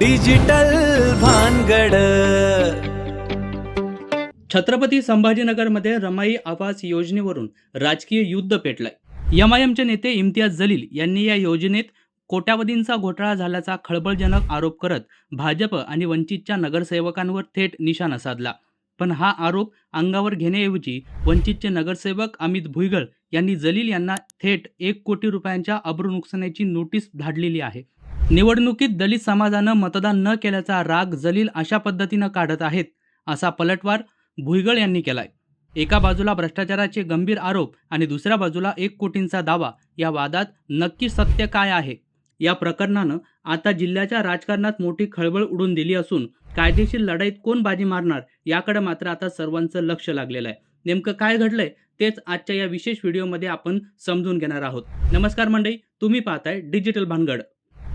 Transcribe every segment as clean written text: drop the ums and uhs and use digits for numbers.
Digital भानगड. छत्रपती संभाजीनगरमध्ये रमाई आवास योजनेवरून राजकीय युद्ध पेटलंय. एमआयएमचे नेते इम्तियाज जलील यांनी या योजनेत कोट्यावधींचा घोटाळा झाल्याचा खळबळजनक आरोप करत भाजप आणि वंचितच्या नगरसेवकांवर थेट निशाणा साधला. पण हा आरोप अंगावर घेण्याऐवजी वंचितचे नगरसेवक अमित भुईगळ यांनी जलील यांना थेट 1 कोटी रुपयांच्या अब्रू नुकसानीची नोटीस धाडलेली आहे. निवडणुकीत दलित समाजानं मतदान न केल्याचा राग जलील अशा पद्धतीनं काढत आहेत, असा पलटवार भुईगळ यांनी केलाय. एका बाजूला भ्रष्टाचाराचे गंभीर आरोप आणि दुसऱ्या बाजूला 1 कोटींचा दावा. या वादात नक्की सत्य काय आहे? या प्रकरणानं आता जिल्ह्याच्या राजकारणात मोठी खळबळ उडून दिली असून कायदेशीर लढाईत कोण बाजी मारणार याकडे मात्र आता सर्वांचं लक्ष लागलेलं आहे. नेमकं काय घडलंय तेच आजच्या या विशेष व्हिडिओमध्ये आपण समजून घेणार आहोत. नमस्कार मंडळी, तुम्ही पाहताय डिजिटल भानगड.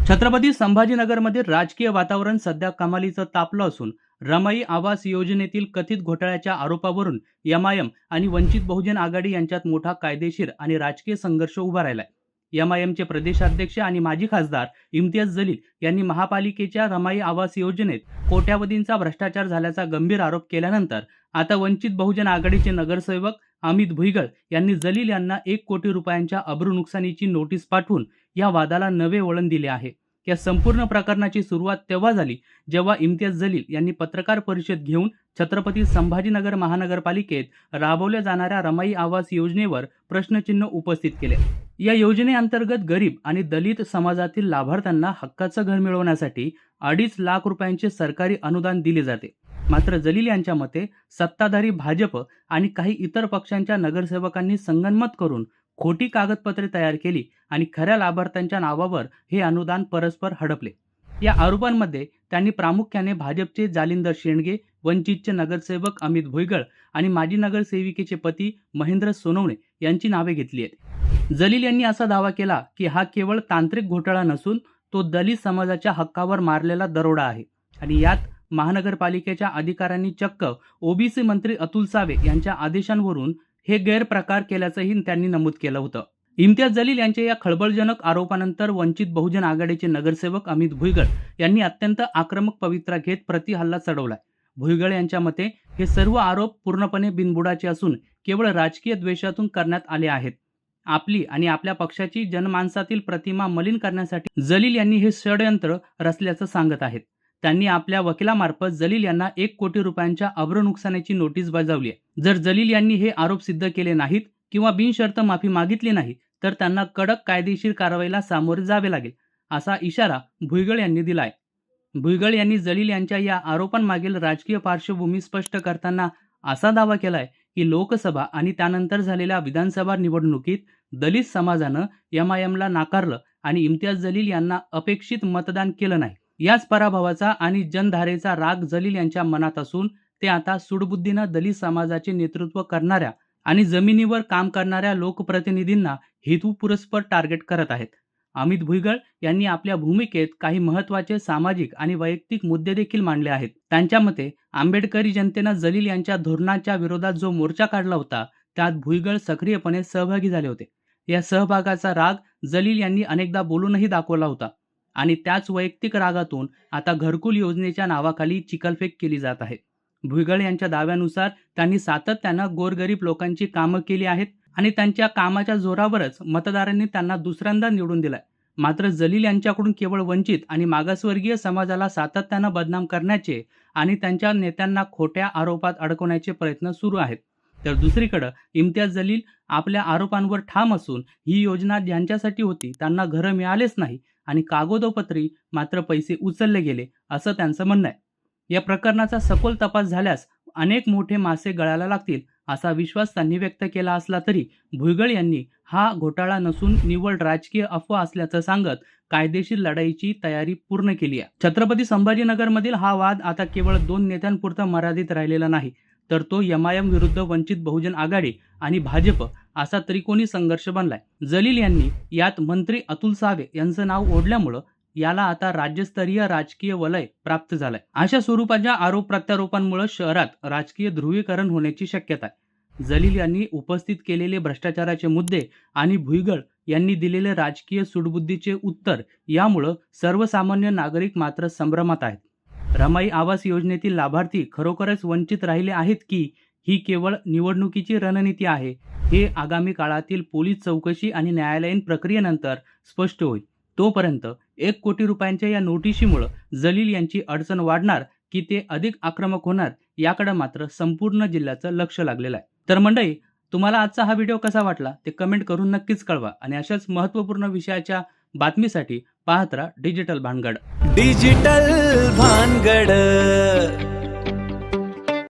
छत्रपती संभाजीनगरमध्ये राजकीय वातावरण सध्या कमालीचं तापलं असून रमाई आवास योजनेतील कथित घोटाळ्याच्या आरोपावरून एमआयएम आणि वंचित बहुजन आघाडी यांच्यात मोठा कायदेशीर आणि राजकीय संघर्ष उभा राहिलाय. एमआयएमचे प्रदेशाध्यक्ष आणि माजी खासदार इम्तियाज जलील यांनी महापालिकेच्या रमाई आवास योजनेत कोट्यावधींचा भ्रष्टाचार झाल्याचा गंभीर आरोप केल्यानंतर आता वंचित बहुजन आघाडीचे नगरसेवक अमित भुईगळ यांनी जलील यांना 1 कोटी रुपयांच्या अब्रू नुकसानीची नोटीस पाठवून या वादाला नवे वळण दिले आहे. या संपूर्ण प्रकरणाची सुरुवात तेव्हा झाली जेव्हा इम्तियाज जलील यांनी पत्रकार परिषद घेऊन छत्रपती संभाजीनगर महानगरपालिकेत राबवल्या जाणाऱ्या रमाई आवास योजनेवर प्रश्नचिन्ह उपस्थित केले. या योजनेअंतर्गत गरीब आणि दलित समाजातील लाभार्थ्यांना हक्काचं घर मिळवण्यासाठी 2.5 लाख रुपयांचे सरकारी अनुदान दिले जाते. मात्र जलील यांच्या मते सत्ताधारी भाजप आणि काही इतर पक्षांच्या नगरसेवकांनी संगनमत करून खोटी कागदपत्रे तयार केली आणि खऱ्या लाभार्थ्यांच्या नावावर हे अनुदान परस्पर हडपले. या आरोपांमध्ये त्यांनी प्रामुख्याने भाजपचे जालिंदर शेंडगे, वंचितचे नगरसेवक अमित भुईगळ आणि माजी नगरसेविकेचे पती महेंद्र सोनवणे यांची नावे घेतली आहेत. जलील यांनी असा दावा केला की हा केवळ तांत्रिक घोटाळा नसून तो दलित समाजाच्या हक्कावर मारलेला दरोडा आहे आणि यात महानगरपालिकेच्या अधिकाऱ्यांनी चक्क ओबीसी मंत्री अतुल सावे यांच्या आदेशांवरून हे गैरप्रकार केल्याचंही त्यांनी नमूद केलं होतं. इम्तियाज जलील यांच्या या खळबळजनक आरोपानंतर वंचित बहुजन आघाडीचे नगरसेवक अमित भुईगळ यांनी अत्यंत आक्रमक पवित्रा घेत प्रतिहल्ला चढवलाय. भुईगळ यांच्या मते हे सर्व आरोप पूर्णपणे बिनबुडाचे असून केवळ राजकीय द्वेषातून करण्यात आले आहेत. आपली आणि आपल्या पक्षाची जनमानसातील प्रतिमा मलिन करण्यासाठी जलील यांनी हे षडयंत्र रचल्याचं सांगत आहेत. त्यांनी आपल्या वकिलामार्फत जलील यांना 1 कोटी रुपयांच्या अब्रू नुकसानीची नोटीस बजावली आहे. जर जलील यांनी हे आरोप सिद्ध केले नाहीत किंवा बिनशर्त माफी मागितली नाही तर त्यांना कडक कायदेशीर कारवाईला सामोरे जावे लागेल, असा इशारा भुईगळ यांनी दिलाय. भुईगळ यांनी जलील यांच्या या आरोपांमागील राजकीय पार्श्वभूमी स्पष्ट करताना असा दावा केलाय की लोकसभा आणि त्यानंतर झालेल्या विधानसभा निवडणुकीत दलित समाजानं एमआयएमला नाकारलं आणि इम्तियाज जलील यांना अपेक्षित मतदान केलं नाही. याच पराभवाचा आणि जनधारेचा राग जलील यांच्या मनात असून ते आता सूडबुद्धीनं दलित समाजाचे नेतृत्व करणाऱ्या आणि जमिनीवर काम करणाऱ्या लोकप्रतिनिधींना हेतुपुरस्पर टार्गेट करत आहेत. अमित भुईगळ यांनी आपल्या भूमिकेत काही महत्त्वाचे सामाजिक आणि वैयक्तिक मुद्दे देखील मांडले आहेत. त्यांच्या मते आंबेडकरी जनतेनं जलील यांच्या धोरणाच्या विरोधात जो मोर्चा काढला होता त्यात भुईगळ सक्रियपणे सहभागी झाले होते. या सहभागाचा राग जलील यांनी अनेकदा बोलूनही दाखवला होता आणि त्याच वैयक्तिक रागातून आता घरकुल योजनेच्या नावाखाली चिखलफेक केली जात आहे. भुईगळ यांच्या दाव्यानुसार त्यांनी सातत्यानं गोरगरीब लोकांची कामं केली आहेत आणि त्यांच्या कामाच्या जोरावरच मतदारांनी त्यांना दुसऱ्यांदा निवडून दिलाय. मात्र जलील यांच्याकडून केवळ वंचित आणि मागासवर्गीय समाजाला सातत्यानं बदनाम करण्याचे आणि त्यांच्या नेत्यांना खोट्या आरोपात अडकवण्याचे प्रयत्न सुरू आहेत. तर दुसरीकडे इम्तियाज जलील आपल्या आरोपांवर ठाम असून ही योजना ज्यांच्यासाठी होती त्यांना घरं मिळालेच नाही आणि कागदोपत्री मात्र पैसे उचलले गेले, असं त्यांचं म्हणणं आहे. या प्रकरणाचा सखोल तपास झाल्यास अनेक मोठे मासे गळायला लागतील, असा विश्वास त्यांनी व्यक्त केला असला तरी भुईगळ यांनी हा घोटाळा नसून निव्वळ राजकीय अफवा असल्याचं सांगत कायदेशीर लढाईची तयारी पूर्ण केली आहे. छत्रपती संभाजीनगरमधील हा वाद आता केवळ 2 नेत्यांपुरता मर्यादित राहिलेला नाही, तर तो एमआयएम विरुद्ध वंचित बहुजन आघाडी आणि भाजप असा त्रिकोणी संघर्ष बनलाय. जलील यांनी यात मंत्री अतुल सावे यांचं नाव ओढल्यामुळं याला आता राज्यस्तरीय राजकीय वलय प्राप्त झालंय. अशा स्वरूपाच्या आरोप प्रत्यारोपांमुळे शहरात राजकीय ध्रुवीकरण होण्याची शक्यता आहे. जलील यांनी उपस्थित केलेले भ्रष्टाचाराचे मुद्दे आणि भुईगळ यांनी दिलेले राजकीय सूडबुद्धीचे उत्तर यामुळं सर्वसामान्य नागरिक मात्र संभ्रमात आहेत. रमाई आवास योजनेतील लाभार्थी खरोखरच वंचित राहिले आहेत की ही केवळ निवडणुकीची रणनीती आहे, हे आगामी काळातील पोलीस चौकशी आणि न्यायालयीन प्रक्रियेनंतर स्पष्ट होईल. तोपर्यंत 1 कोटी रुपयांच्या या नोटिशीमुळं जलील यांची अडचण वाढणार की ते अधिक आक्रमक होणार याकडे मात्र संपूर्ण जिल्ह्याचं लक्ष लागलेलं आहे. तर मंडळी, तुम्हाला आजचा हा व्हिडिओ कसा वाटला ते कमेंट करून नक्कीच कळवा आणि अशाच महत्त्वपूर्ण विषयाच्या बातमीसाठी पाहत राहा डिजिटल भानगड. डिजिटल भानगड